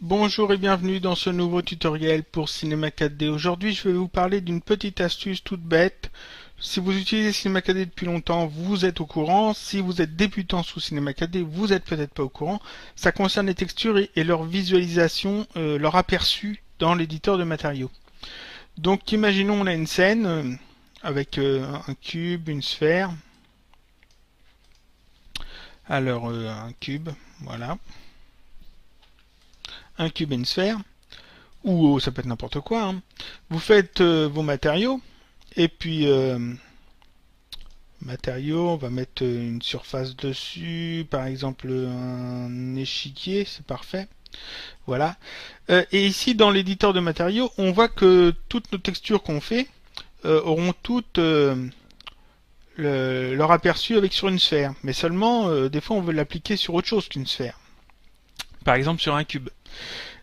Bonjour et bienvenue dans ce nouveau tutoriel pour Cinema 4D. Aujourd'hui, je vais vous parler d'une petite astuce toute bête. Si vous utilisez Cinema 4D depuis longtemps, vous êtes au courant. Si vous êtes débutant sous Cinema 4D, vous êtes peut-être pas au courant. Ça concerne les textures et leur visualisation, leur aperçu dans l'éditeur de matériaux. Donc, imaginons on a une scène avec un cube, une sphère. Alors, un cube, voilà. Un cube et une sphère, ou ça peut être n'importe quoi. Hein. Vous faites vos matériaux, et puis matériaux, on va mettre une surface dessus, par exemple un échiquier, c'est parfait. Voilà. Et ici, dans l'éditeur de matériaux, on voit que toutes nos textures qu'on fait auront toutes leur aperçu avec sur une sphère. Mais seulement, des fois, on veut l'appliquer sur autre chose qu'une sphère. Par exemple, sur un cube.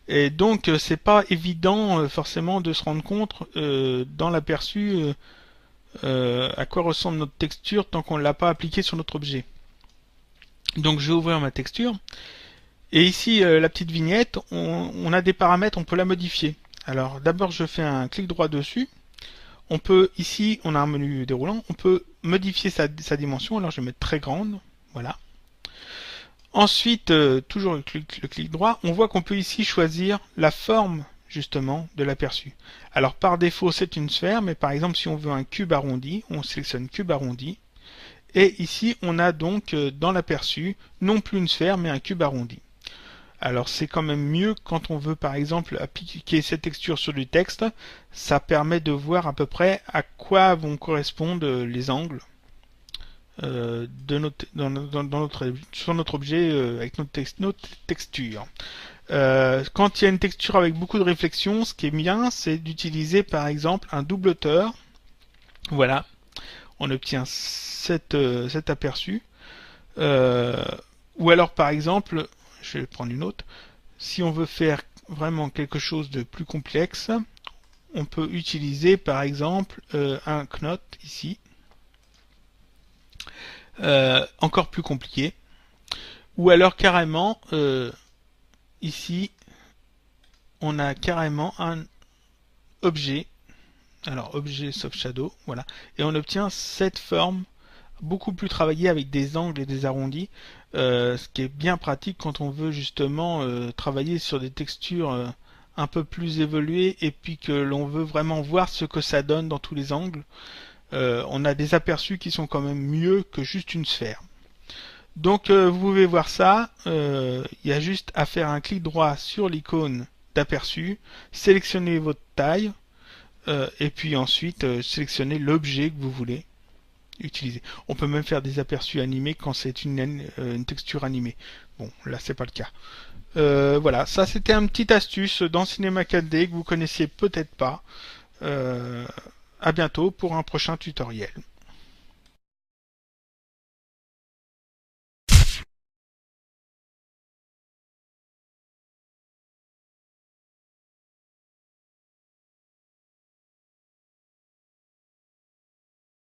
Et donc c'est pas évident forcément de se rendre compte dans l'aperçu à quoi ressemble notre texture tant qu'on ne l'a pas appliqué sur notre objet. Donc je vais ouvrir ma texture et ici la petite vignette, on a des paramètres, on peut la modifier. Alors d'abord je fais un clic droit dessus. On peut ici, on a un menu déroulant, on peut modifier sa dimension. Alors je vais mettre très grande, voilà. Ensuite, toujours le clic droit, on voit qu'on peut ici choisir la forme justement de l'aperçu. Alors par défaut c'est une sphère, mais par exemple si on veut un cube arrondi, on sélectionne cube arrondi. Et ici on a donc dans l'aperçu non plus une sphère mais un cube arrondi. Alors c'est quand même mieux quand on veut par exemple appliquer cette texture sur du texte, ça permet de voir à peu près à quoi vont correspondre les angles. Sur notre objet avec notre texture. Quand il y a une texture avec beaucoup de réflexion, ce qui est bien, c'est d'utiliser par exemple un double hauteur. Voilà, on obtient cet aperçu. Ou alors par exemple, je vais prendre une autre, si on veut faire vraiment quelque chose de plus complexe, on peut utiliser par exemple un knot ici. Encore plus compliqué, ou alors carrément ici on a carrément un objet, alors objet soft shadow, voilà, et on obtient cette forme beaucoup plus travaillée avec des angles et des arrondis, ce qui est bien pratique quand on veut justement travailler sur des textures un peu plus évoluées et puis que l'on veut vraiment voir ce que ça donne dans tous les angles. On a des aperçus qui sont quand même mieux que juste une sphère. Donc vous pouvez voir ça, il y a juste à faire un clic droit sur l'icône d'aperçu, sélectionner votre taille, et puis ensuite sélectionner l'objet que vous voulez utiliser. On peut même faire des aperçus animés quand c'est une texture animée. Bon, là c'est pas le cas. Voilà, ça c'était une petite astuce dans Cinema 4D que vous connaissiez peut-être pas. À bientôt pour un prochain tutoriel.